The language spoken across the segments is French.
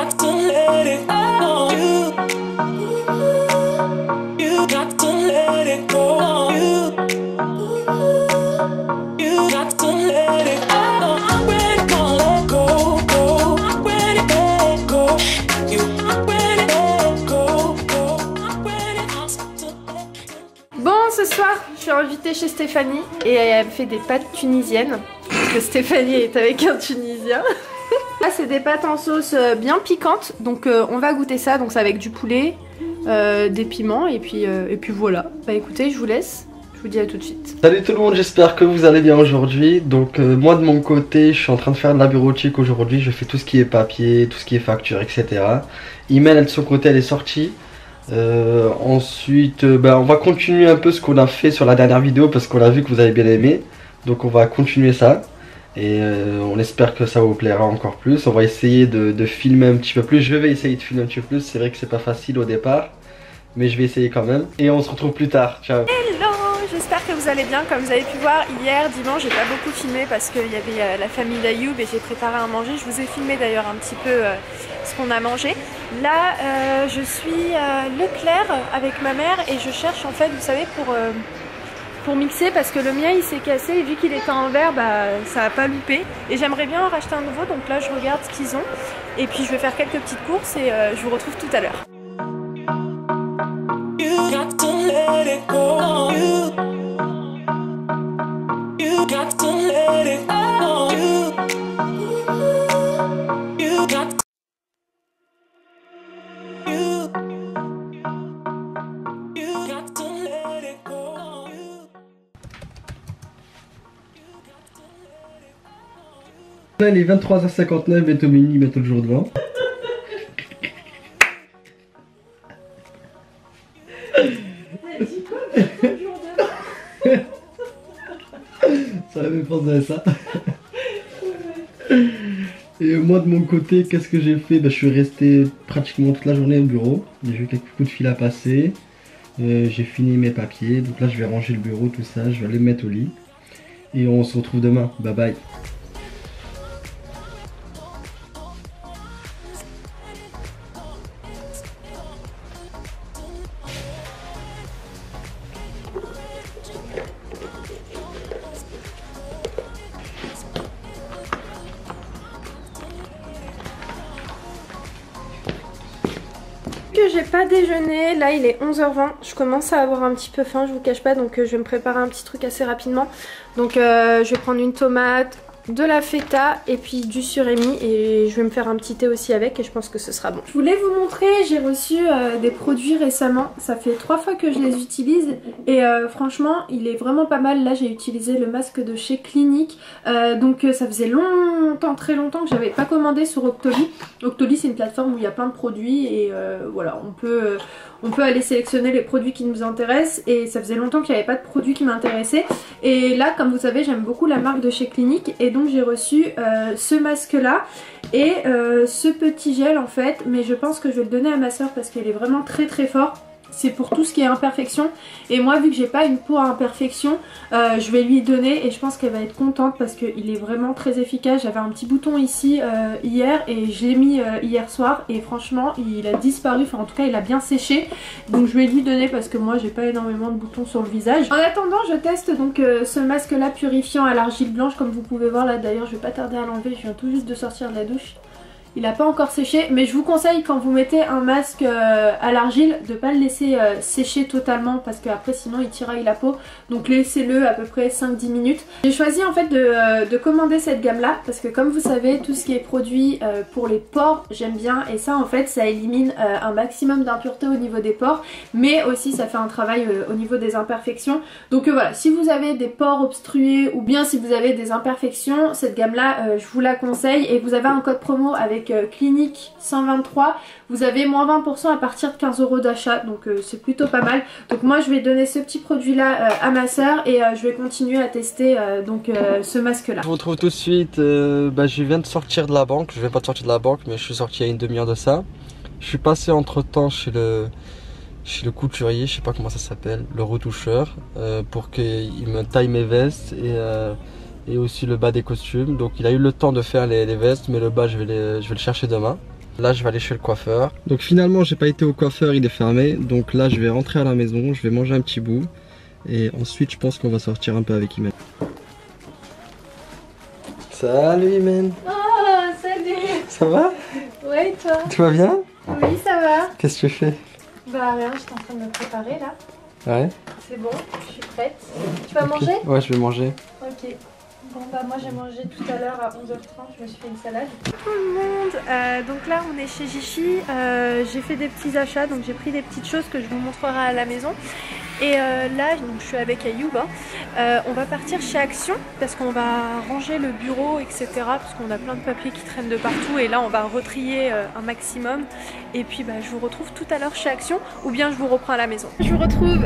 got to let it go. You got to let it go. You got to let it go. I'm ready to let go, go. I'm ready to let go. I'm ready to let go, go. I'm ready to let go. Bon, ce soir, je suis invitée chez Stéphanie et elle me fait des pâtes tunisiennes. Parce que Stéphanie est avec un Tunisien. Là, c'est des pâtes en sauce bien piquantes. Donc, on va goûter ça. Donc, c'est avec du poulet, des piments et puis voilà. Bah écoutez, je vous laisse. Je vous dis à tout de suite. Salut tout le monde, j'espère que vous allez bien aujourd'hui. Donc moi de mon côté, je suis en train de faire de la bureautique aujourd'hui. Je fais tout ce qui est papier, tout ce qui est facture, etc. Email, elle de son côté, elle est sortie. Ensuite, on va continuer un peu ce qu'on a fait sur la dernière vidéo parce qu'on a vu que vous avez bien aimé. Donc on va continuer ça. Et on espère que ça vous plaira encore plus. On va essayer de filmer un petit peu plus. Je vais essayer de filmer un petit peu plus. C'est vrai que c'est pas facile au départ, mais je vais essayer quand même. Et on se retrouve plus tard. Ciao. Hello, j'espère que vous allez bien. Comme vous avez pu voir, hier dimanche, j'ai pas beaucoup filmé parce qu'il y avait la famille d'Ayoub et j'ai préparé à manger. Je vous ai filmé d'ailleurs un petit peu ce qu'on a mangé. Là, je suis à Leclerc avec ma mère et je cherche en fait, vous savez, pour mixer parce que le mien il s'est cassé et vu qu'il était en verre, ça a pas loupé. Et j'aimerais bien en racheter un nouveau, donc là je regarde ce qu'ils ont. Et puis je vais faire quelques petites courses et je vous retrouve tout à l'heure. You got to let it go. You got to let it go. You got to. You got to let it go. Là, il est 23h59 et Tomini met toujours devant. Ça avait pensé à ça. Et moi de mon côté, qu'est-ce que j'ai fait? Je suis resté pratiquement toute la journée au bureau. J'ai eu quelques coups de fil à passer. J'ai fini mes papiers. Donc là je vais ranger le bureau, tout ça. Je vais aller me mettre au lit. Et on se retrouve demain. Bye bye. J'ai pas déjeuné, là il est 11h20, je commence à avoir un petit peu faim, je vous cache pas, donc je vais me préparer un petit truc assez rapidement. Donc je vais prendre une tomate, de la feta et puis du surimi et je vais me faire un petit thé aussi avec et je pense que ce sera bon. Je voulais vous montrer, j'ai reçu des produits récemment, ça fait 3 fois que je les utilise et franchement il est vraiment pas mal. Là j'ai utilisé le masque de chez Clinique, donc ça faisait longtemps, très longtemps que j'avais pas commandé sur Octoly. Octoly c'est une plateforme où il y a plein de produits et voilà, on peut aller sélectionner les produits qui nous intéressent et ça faisait longtemps qu'il n'y avait pas de produits qui m'intéressaient. Et là comme vous savez j'aime beaucoup la marque de chez Clinique et donc j'ai reçu ce masque là et ce petit gel en fait, mais je pense que je vais le donner à ma soeur parce qu'elle est vraiment très très fort. C'est pour tout ce qui est imperfection et moi vu que j'ai pas une peau à imperfection, je vais lui donner et je pense qu'elle va être contente parce qu'il est vraiment très efficace. J'avais un petit bouton ici hier et je l'ai mis hier soir et franchement il a disparu, enfin en tout cas il a bien séché, donc je vais lui donner parce que moi j'ai pas énormément de boutons sur le visage. En attendant je teste donc ce masque là purifiant à l'argile blanche comme vous pouvez voir là. D'ailleurs je vais pas tarder à l'enlever, je viens tout juste de sortir de la douche. Il n'a pas encore séché, mais je vous conseille quand vous mettez un masque à l'argile de ne pas le laisser sécher totalement parce qu'après sinon il tiraille la peau. Donc laissez-le à peu près 5-10 minutes. J'ai choisi en fait de commander cette gamme là parce que comme vous savez tout ce qui est produit pour les pores j'aime bien et ça en fait ça élimine un maximum d'impuretés au niveau des pores mais aussi ça fait un travail au niveau des imperfections. Donc voilà, si vous avez des pores obstrués ou bien si vous avez des imperfections, cette gamme là je vous la conseille et vous avez un code promo avec Clinique 123, vous avez moins 20% à partir de 15 € d'achat, donc c'est plutôt pas mal. Donc moi je vais donner ce petit produit là à ma soeur et je vais continuer à tester ce masque là. Je vous retrouve tout de suite, je viens de sortir de la banque, je vais pas sortir de la banque mais je suis sorti il y a une demi-heure de ça. Je suis passé entre temps chez le couturier, je sais pas comment ça s'appelle, le retoucheur, pour qu'il me taille mes vestes et aussi le bas des costumes. Donc il a eu le temps de faire les vestes mais le bas je vais le chercher demain. Là je vais aller chez le coiffeur. Donc finalement j'ai pas été au coiffeur, il est fermé. Donc là je vais rentrer à la maison, je vais manger un petit bout. Et ensuite je pense qu'on va sortir un peu avec Imen. Salut Imen. Oh, salut. Ça va? Ouais, et toi? Tout va bien? Oui, ça va. Qu'est-ce que tu fais? Bah rien, j'étais en train de me préparer là. Ouais. C'est bon, je suis prête. Tu vas manger? Ouais, je vais manger. Ok. Bon bah moi j'ai mangé tout à l'heure à 11h30, je me suis fait une salade. Tout le monde, donc là on est chez Jiffy, j'ai fait des petits achats, donc j'ai pris des petites choses que je vous montrerai à la maison. Et là donc, je suis avec Ayoub, hein. On va partir chez Action parce qu'on va ranger le bureau etc. Parce qu'on a plein de papiers qui traînent de partout et là on va retrier un maximum. Et puis bah, je vous retrouve tout à l'heure chez Action ou bien je vous reprends à la maison. Je vous retrouve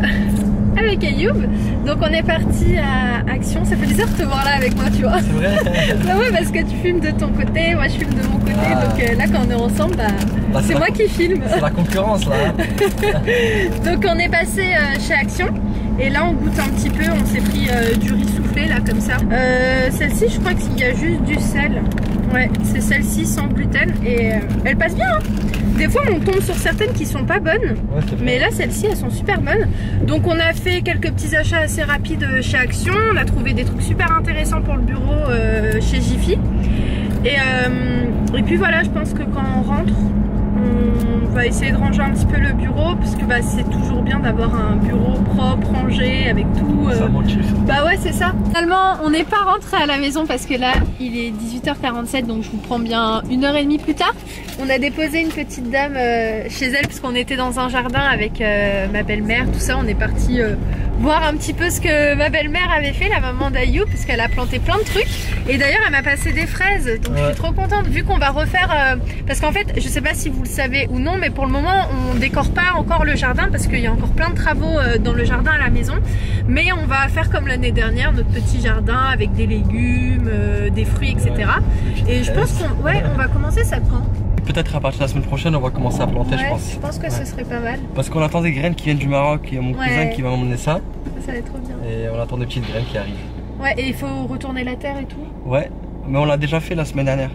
avec Ayoub, donc on est parti à Action, ça fait plaisir de te voir là avec moi tu vois. C'est vrai? Bah ouais parce que tu filmes de ton côté, moi je filme de mon côté, donc là quand on est ensemble, bah, c'est moi qui filme. C'est la concurrence là. Donc on est passé chez Action et là on goûte un petit peu, on s'est pris du riz soufflé là comme ça. Celle-ci je crois qu'il y a juste du sel, ouais c'est celle-ci sans gluten et elle passe bien hein. Des fois on tombe sur certaines qui sont pas bonnes, ouais, mais là celles-ci elles sont super bonnes. Donc on a fait quelques petits achats assez rapides chez Action, on a trouvé des trucs super intéressants pour le bureau chez Jiffy. Et puis voilà, je pense que quand on rentre, on va essayer de ranger un petit peu le bureau parce que bah, c'est toujours bien d'avoir un bureau propre, rangé, avec tout. Ça motive. Bah ouais c'est ça. Finalement on n'est pas rentré à la maison parce que là il est 18h47 donc je vous prends bien 1h30 plus tard. On a déposé une petite dame chez elle parce qu'on était dans un jardin avec ma belle-mère, tout ça. On est parti voir un petit peu ce que ma belle-mère avait fait, la maman d'Ayoub, parce qu'elle a planté plein de trucs. Et d'ailleurs elle m'a passé des fraises, donc je suis trop contente vu qu'on va refaire parce qu'en fait je sais pas si vous le savez ou non, mais pour le moment on décore pas encore le jardin parce qu'il y a encore plein de travaux dans le jardin à la maison, mais on va faire comme l'année dernière, notre petit jardin avec des légumes, des fruits etc. Et je pense qu'on on va commencer ça quand? Peut-être à partir de la semaine prochaine on va commencer à planter je pense. Je pense que ce serait pas mal. Parce qu'on attend des graines qui viennent du Maroc, il y a mon cousin qui va m'emmener ça. Ça va être trop bien. Et on attend des petites graines qui arrivent. Ouais, et il faut retourner la terre et tout. Ouais, mais on l'a déjà fait la semaine dernière.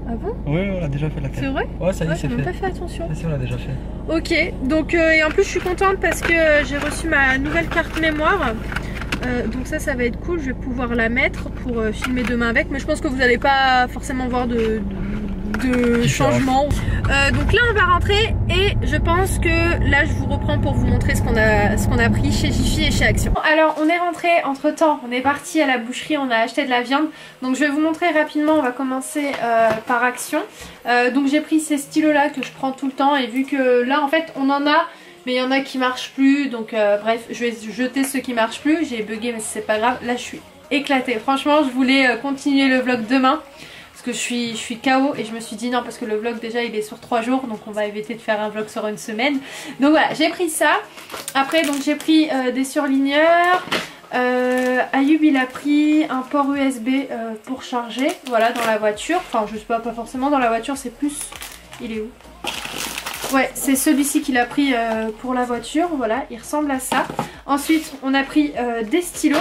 Ah bon? Oui, on l'a déjà fait la terre. C'est vrai? Ouais, ça y est, c'est fait. J'ai pas fait attention. Si, on l'a déjà fait. Ok, donc et en plus je suis contente parce que j'ai reçu ma nouvelle carte mémoire. Donc ça va être cool, je vais pouvoir la mettre pour filmer demain avec, mais je pense que vous n'allez pas forcément voir de changement. Donc là on va rentrer et je pense que là je vous reprends pour vous montrer ce qu'on a pris chez Jiffy et chez Action. Alors on est rentré entre temps, on est parti à la boucherie, on a acheté de la viande. Donc je vais vous montrer rapidement, on va commencer par Action. Donc j'ai pris ces stylos là que je prends tout le temps et vu que là en fait on en a, mais il y en a qui marchent plus, donc bref je vais jeter ceux qui marchent plus. J'ai bugué mais c'est pas grave, là je suis éclatée. Franchement je voulais continuer le vlog demain parce que je suis KO et je me suis dit non parce que le vlog déjà il est sur 3 jours donc on va éviter de faire un vlog sur une semaine. Donc voilà, j'ai pris ça. Après donc j'ai pris des surligneurs. Ayoub il a pris un port USB pour charger, voilà, dans la voiture. Enfin je sais pas forcément dans la voiture, c'est plus... Il est où? Ouais, c'est celui-ci qu'il a pris pour la voiture, voilà, il ressemble à ça. Ensuite on a pris des stylos,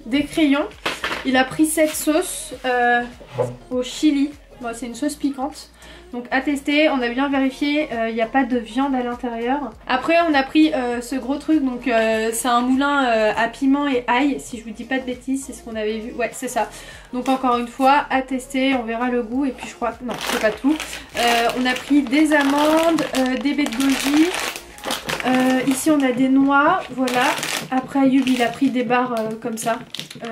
des crayons. Il a pris cette sauce au chili, bon, c'est une sauce piquante. Donc à tester, on a bien vérifié, il n'y a pas de viande à l'intérieur. Après on a pris ce gros truc, donc c'est un moulin à piment et ail, si je vous dis pas de bêtises, c'est ce qu'on avait vu, ouais c'est ça. Donc encore une fois, à tester, on verra le goût et puis je crois que non, c'est pas tout. On a pris des amandes, des baies de goji. Ici on a des noix, voilà. Après Ayoub il a pris des barres comme ça,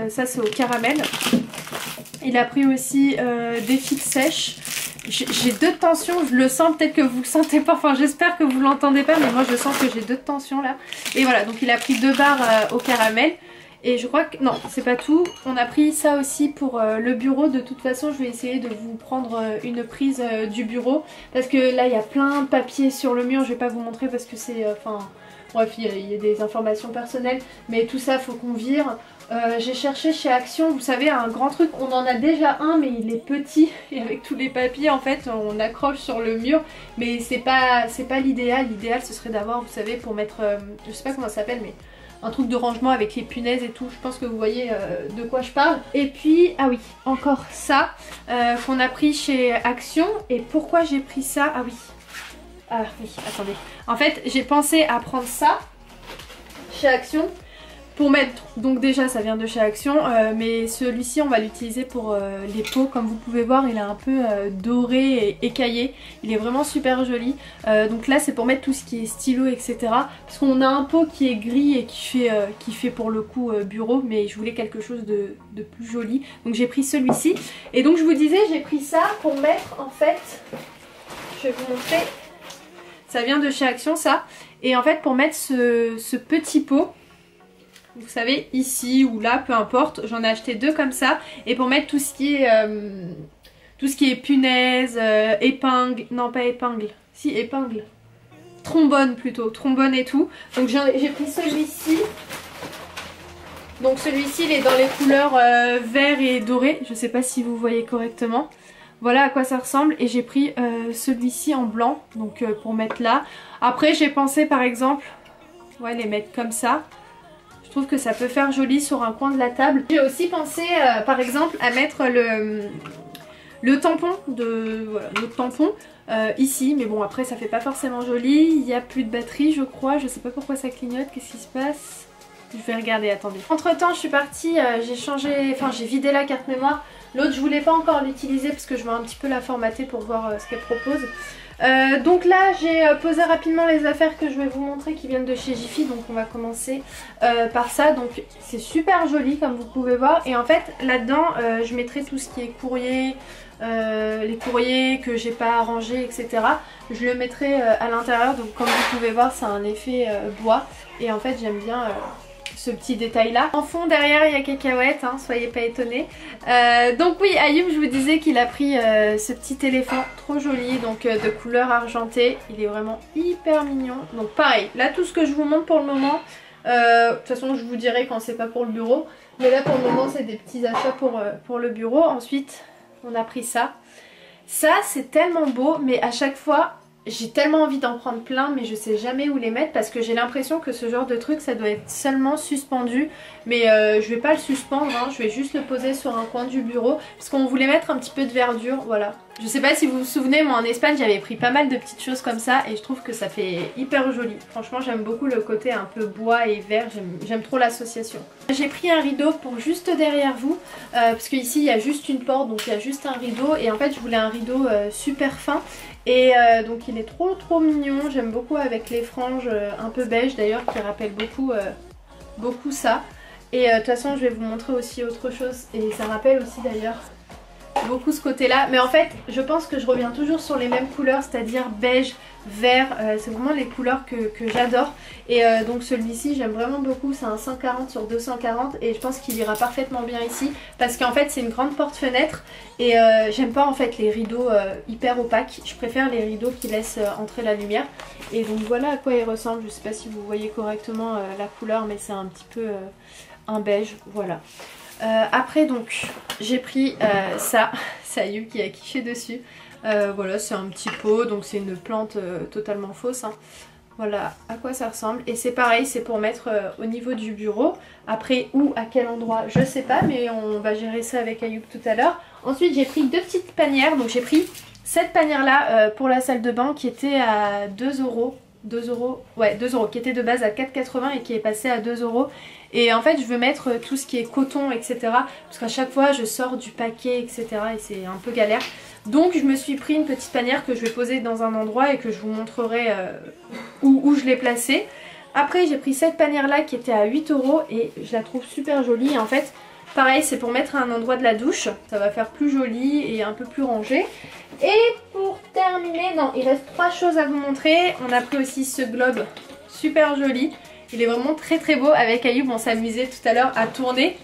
ça c'est au caramel. Il a pris aussi des figues sèches. J'ai 2 de tension, je le sens, peut-être que vous le sentez pas, enfin j'espère que vous l'entendez pas, mais moi je sens que j'ai 2 de tension là. Et voilà, donc il a pris 2 barres au caramel. Et je crois que, non c'est pas tout, on a pris ça aussi pour le bureau. De toute façon je vais essayer de vous prendre une prise du bureau. Parce que là il y a plein de papiers sur le mur, je vais pas vous montrer parce que c'est, bref il y a des informations personnelles. Mais tout ça faut qu'on vire. J'ai cherché chez Action, vous savez, un grand truc, on en a déjà un mais il est petit et avec tous les papiers en fait on accroche sur le mur, mais c'est pas l'idéal. L'idéal ce serait d'avoir, vous savez, pour mettre, je sais pas comment ça s'appelle, mais un truc de rangement avec les punaises et tout. Je pense que vous voyez de quoi je parle. Et puis, ah oui, encore ça qu'on a pris chez Action. Et pourquoi j'ai pris ça? Ah oui. Ah oui, attendez. En fait, j'ai pensé à prendre ça chez Action pour mettre, donc déjà ça vient de chez Action, mais celui-ci on va l'utiliser pour les pots. Comme vous pouvez voir, il est un peu doré et écaillé, il est vraiment super joli. Donc là c'est pour mettre tout ce qui est stylo, etc. Parce qu'on a un pot qui est gris et qui fait pour le coup bureau, mais je voulais quelque chose de plus joli, donc j'ai pris celui-ci. Et donc je vous disais, j'ai pris ça pour mettre, en fait, je vais vous montrer, ça vient de chez Action ça, et en fait pour mettre ce petit pot, vous savez, ici ou là, peu importe, j'en ai acheté 2 comme ça, et pour mettre tout ce qui est punaise, épingle, non pas épingle, si épingle, trombone plutôt, trombone et tout. Donc j'ai pris celui-ci. Donc celui-ci il est dans les couleurs vert et doré, je sais pas si vous voyez correctement. Voilà à quoi ça ressemble, et j'ai pris celui-ci en blanc, donc pour mettre là. Après j'ai pensé par exemple, ouais, les mettre comme ça. Je trouve que ça peut faire joli sur un coin de la table. J'ai aussi pensé par exemple à mettre le tampon voilà, notre tampon ici, mais bon après ça fait pas forcément joli. Il n'y a plus de batterie je crois, je sais pas pourquoi ça clignote, qu'est-ce qui se passe? Je vais regarder, attendez. Entre temps je suis partie, j'ai vidé la carte mémoire. L'autre je voulais pas encore l'utiliser parce que je vais un petit peu la formater pour voir ce qu'elle propose. Donc là j'ai posé rapidement les affaires que je vais vous montrer qui viennent de chez Jiffy. Donc on va commencer par ça. Donc c'est super joli comme vous pouvez voir. Et en fait là-dedans je mettrai tout ce qui est courrier, les courriers que j'ai pas rangés, etc. Je le mettrai à l'intérieur. Donc comme vous pouvez voir c'est un effet bois. Et en fait j'aime bien ce petit détail là. En fond derrière il y a Cacahuète, hein, soyez pas étonnés. Donc oui, Ayoub, je vous disais qu'il a pris ce petit éléphant trop joli, donc de couleur argentée. Il est vraiment hyper mignon. Donc pareil, là tout ce que je vous montre pour le moment, de toute façon je vous dirai quand c'est pas pour le bureau, mais là pour le moment c'est des petits achats pour le bureau. Ensuite on a pris ça. Ça c'est tellement beau, mais à chaque fois j'ai tellement envie d'en prendre plein, mais je sais jamais où les mettre parce que j'ai l'impression que ce genre de truc ça doit être seulement suspendu. Mais je vais pas le suspendre, hein, je vais juste le poser sur un coin du bureau parce qu'on voulait mettre un petit peu de verdure, voilà. Je sais pas si vous vous souvenez, moi en Espagne j'avais pris pas mal de petites choses comme ça et je trouve que ça fait hyper joli. Franchement j'aime beaucoup le côté un peu bois et vert, j'aime trop l'association. J'ai pris un rideau pour juste derrière vous parce qu'ici il y a juste une porte, donc il y a juste un rideau, et en fait je voulais un rideau super fin. Et donc il est trop mignon, j'aime beaucoup avec les franges un peu beige d'ailleurs qui rappellent beaucoup ça. Et de toute façon je vais vous montrer aussi autre chose, et ça rappelle aussi d'ailleurs beaucoup ce côté là. Mais en fait je pense que je reviens toujours sur les mêmes couleurs, c'est-à-dire beige, vert, c'est vraiment les couleurs que j'adore. Et donc celui-ci j'aime vraiment beaucoup, c'est un 140 sur 240 et je pense qu'il ira parfaitement bien ici parce qu'en fait c'est une grande porte-fenêtre et j'aime pas en fait les rideaux hyper opaques, je préfère les rideaux qui laissent entrer la lumière. Et donc voilà à quoi il ressemble, je sais pas si vous voyez correctement la couleur, mais c'est un petit peu un beige, voilà. Après donc j'ai pris ça, Sayu qui a kiffé dessus. Voilà, c'est un petit pot, donc c'est une plante totalement fausse, hein. Voilà à quoi ça ressemble. Et c'est pareil, c'est pour mettre au niveau du bureau. Après où, à quel endroit, je sais pas, mais on va gérer ça avec Ayoub tout à l'heure. Ensuite j'ai pris 2 petites panières, donc j'ai pris cette panière là pour la salle de bain qui était à 2 €. 2 €, ouais 2 €, qui était de base à 4,80 et qui est passé à 2 €. Et en fait je veux mettre tout ce qui est coton, etc. Parce qu'à chaque fois je sors du paquet, etc. et c'est un peu galère. Donc je me suis pris une petite panière que je vais poser dans un endroit et que je vous montrerai où je l'ai placée. Après j'ai pris cette panière là qui était à 8 € et je la trouve super jolie. Et en fait pareil, c'est pour mettre à un endroit de la douche, ça va faire plus joli et un peu plus rangé. Et pour terminer, non, il reste 3 choses à vous montrer. On a pris aussi ce globe super joli, il est vraiment très beau. Avec Ayoub on s'amusait tout à l'heure à tourner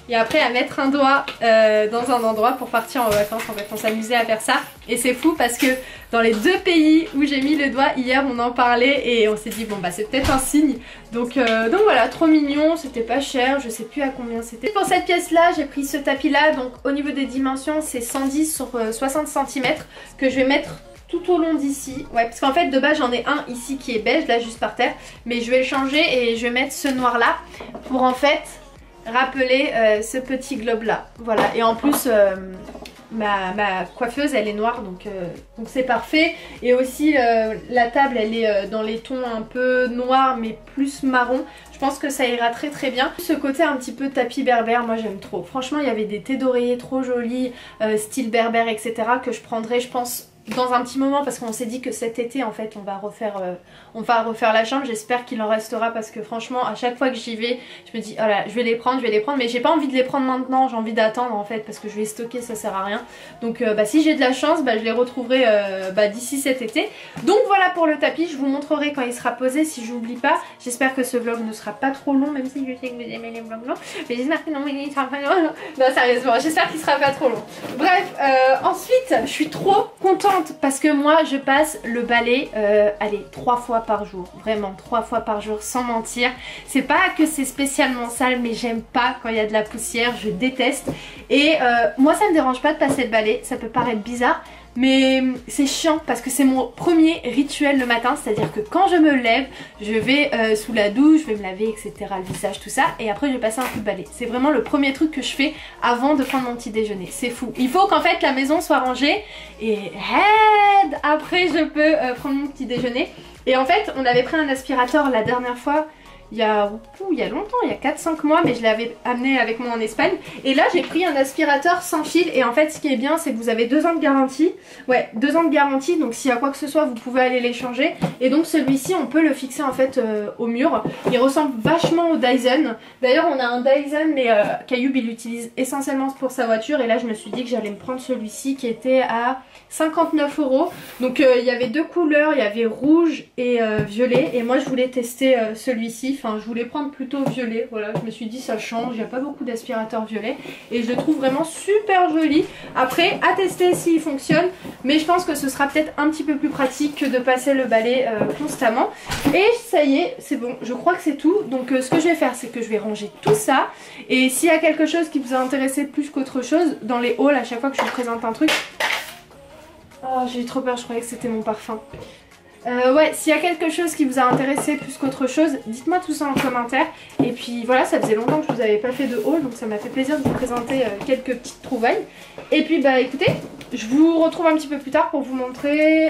et après à mettre un doigt dans un endroit pour partir en vacances. En fait on s'amusait à faire ça et c'est fou parce que dans les 2 pays où j'ai mis le doigt, hier on en parlait et on s'est dit bon bah c'est peut-être un signe. Donc voilà, trop mignon, c'était pas cher, je sais plus à combien c'était. Pour cette pièce là j'ai pris ce tapis là, donc au niveau des dimensions c'est 110 sur 60 cm que je vais mettre tout au long d'ici. Ouais, parce qu'en fait de base j'en ai un ici qui est beige, là juste par terre. Mais je vais le changer et je vais mettre ce noir là pour en fait rappeler ce petit globe là. Voilà, et en plus ma coiffeuse elle est noire donc c'est parfait. Et aussi la table elle est dans les tons un peu noirs mais plus marron. Je pense que ça ira très très bien. Ce côté un petit peu tapis berbère, moi j'aime trop. Franchement il y avait des thés d'oreiller trop jolis, style berbère etc. que je prendrais je pense dans un petit moment parce qu'on s'est dit que cet été en fait on va refaire la chambre. J'espère qu'il en restera parce que franchement à chaque fois que j'y vais je me dis oh là je vais les prendre mais j'ai pas envie de les prendre maintenant, j'ai envie d'attendre en fait parce que je vais stocker, ça sert à rien. Donc si j'ai de la chance je les retrouverai d'ici cet été. Donc voilà pour le tapis, je vous montrerai quand il sera posé si j'oublie pas. J'espère que ce vlog ne sera pas trop long même si je sais que vous aimez les vlogs longs, mais j'espère que non, il sera pas long. Non sérieusement j'espère qu'il sera pas trop long. Bref ensuite je suis trop contente parce que moi je passe le balai allez 3 fois par jour, vraiment 3 fois par jour sans mentir. C'est pas que c'est spécialement sale mais j'aime pas quand il y a de la poussière, je déteste. Et moi ça me dérange pas de passer le balai, ça peut paraître bizarre mais c'est chiant parce que c'est mon premier rituel le matin, c'est à dire que quand je me lève je vais sous la douche, je vais me laver etc, le visage tout ça et après je vais passer un coup de balai. C'est vraiment le premier truc que je fais avant de prendre mon petit déjeuner, c'est fou. Il faut qu'en fait la maison soit rangée et après je peux prendre mon petit déjeuner. Et en fait on avait pris un aspirateur la dernière fois il y a longtemps, il y a 4-5 mois, mais je l'avais amené avec moi en Espagne. Et là j'ai pris un aspirateur sans fil et en fait ce qui est bien c'est que vous avez 2 ans de garantie. Ouais, 2 ans de garantie, donc s'il y a quoi que ce soit vous pouvez aller les changer. Et donc celui-ci on peut le fixer en fait au mur. Il ressemble vachement au Dyson. D'ailleurs on a un Dyson mais Caillub il l'utilise essentiellement pour sa voiture. Et là je me suis dit que j'allais me prendre celui-ci qui était à 59 €. Donc il y avait 2 couleurs, il y avait rouge et violet. Et moi je voulais tester celui-ci. Enfin je voulais prendre plutôt violet, voilà, je me suis dit ça change, il n'y a pas beaucoup d'aspirateurs violets et je le trouve vraiment super joli. Après à tester s'il fonctionne, mais je pense que ce sera peut-être un petit peu plus pratique que de passer le balai constamment. Et ça y est, c'est bon, je crois que c'est tout. Donc ce que je vais faire c'est que je vais ranger tout ça et s'il y a quelque chose qui vous a intéressé plus qu'autre chose dans les hauls à chaque fois que je vous présente un truc. Oh j'ai eu trop peur, je croyais que c'était mon parfum. Ouais, s'il y a quelque chose qui vous a intéressé plus qu'autre chose, dites-moi tout ça en commentaire. Et puis voilà, ça faisait longtemps que je vous avais pas fait de haul, donc ça m'a fait plaisir de vous présenter quelques petites trouvailles. Et puis bah écoutez, je vous retrouve un petit peu plus tard pour vous montrer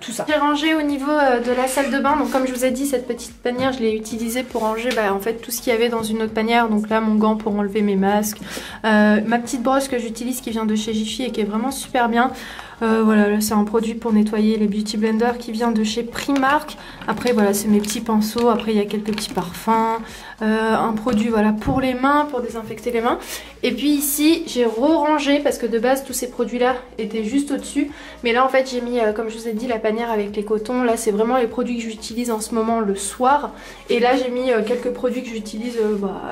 tout ça. J'ai rangé au niveau de la salle de bain, donc comme je vous ai dit, cette petite panière, je l'ai utilisée pour ranger en fait tout ce qu'il y avait dans une autre panière. Donc là, mon gant pour enlever mes masques, ma petite brosse que j'utilise qui vient de chez Jiffy et qui est vraiment super bien. Voilà, là c'est un produit pour nettoyer les beauty blenders qui vient de chez Primark. Après voilà, c'est mes petits pinceaux, après il y a quelques petits parfums, un produit voilà pour les mains, pour désinfecter les mains. Et puis ici j'ai re-rangé parce que de base tous ces produits là étaient juste au dessus, mais là en fait j'ai mis comme je vous ai dit la panière avec les cotons. Là c'est vraiment les produits que j'utilise en ce moment le soir, et là j'ai mis quelques produits que j'utilise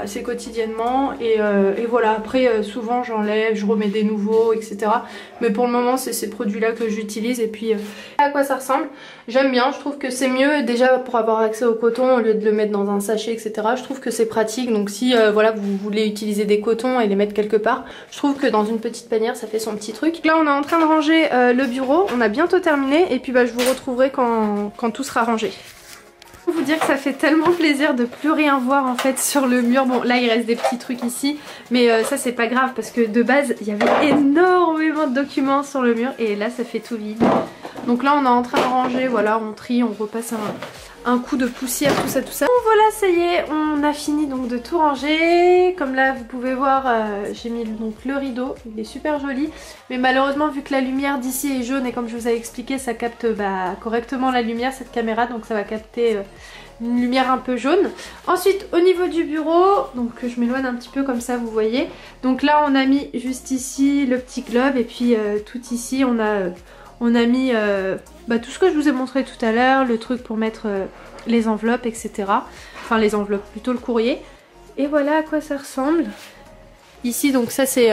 assez quotidiennement et voilà. Après souvent j'enlève, je remets des nouveaux etc, mais pour le moment c'est ces produits là que j'utilise. Et puis à quoi ça ressemble, j'aime bien, je trouve que c'est mieux déjà pour avoir accès au coton au lieu de le mettre dans un sachet etc. Je trouve que c'est pratique, donc si voilà vous voulez utiliser des cotons et les mettre quelque part, je trouve que dans une petite panière ça fait son petit truc. Là on est en train de ranger le bureau, on a bientôt terminé et puis je vous retrouverai quand tout sera rangé. Vous dire que ça fait tellement plaisir de plus rien voir en fait sur le mur. Bon là il reste des petits trucs ici, mais ça c'est pas grave parce que de base il y avait énormément de documents sur le mur et là ça fait tout vide. Donc là on est en train de ranger, voilà, on trie, on repasse un coup de poussière, tout ça. Bon voilà, ça y est, on a fini donc de tout ranger. Comme là vous pouvez voir, j'ai mis donc le rideau, il est super joli. Mais malheureusement vu que la lumière d'ici est jaune et comme je vous avais expliqué, ça capte correctement la lumière cette caméra, donc ça va capter une lumière un peu jaune. Ensuite au niveau du bureau, donc je m'éloigne un petit peu comme ça vous voyez. Donc là on a mis juste ici le petit globe et puis tout ici on a mis tout ce que je vous ai montré tout à l'heure, le truc pour mettre les enveloppes etc. Enfin les enveloppes, plutôt le courrier. Et voilà à quoi ça ressemble. Ici donc ça c'est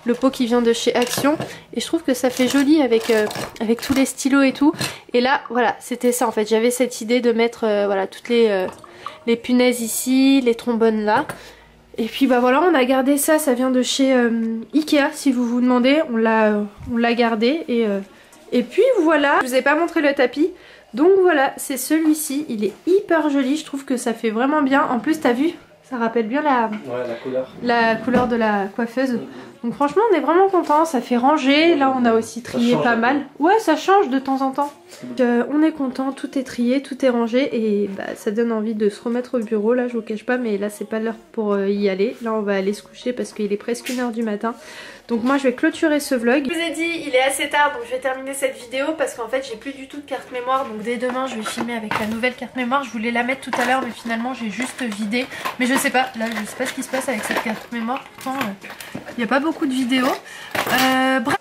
le pot qui vient de chez Action et je trouve que ça fait joli avec tous les stylos et tout. Et là voilà, c'était ça en fait, j'avais cette idée de mettre voilà toutes les punaises ici, les trombones là. Et puis voilà, on a gardé ça, ça vient de chez Ikea si vous vous demandez, on l'a gardé Et puis voilà, je vous ai pas montré le tapis. Donc voilà, c'est celui-ci, il est hyper joli, je trouve que ça fait vraiment bien. En plus t'as vu, ça rappelle bien la couleur de la coiffeuse. Donc franchement on est vraiment content, ça fait ranger. Là on a aussi trié pas mal. Ouais, ça change de temps en temps. On est content, tout est trié, tout est rangé et bah, ça donne envie de se remettre au bureau. Là je vous cache pas, mais là c'est pas l'heure pour y aller. Là on va aller se coucher parce qu'il est presque 1h du matin. Donc moi je vais clôturer ce vlog. Je vous ai dit il est assez tard donc je vais terminer cette vidéo parce qu'en fait j'ai plus du tout de carte mémoire. Donc dès demain je vais filmer avec la nouvelle carte mémoire. Je voulais la mettre tout à l'heure mais finalement j'ai juste vidé. Mais je sais pas, là je sais pas ce qui se passe avec cette carte mémoire. Pourtant il n'y a pas beaucoup de vidéos. Bref,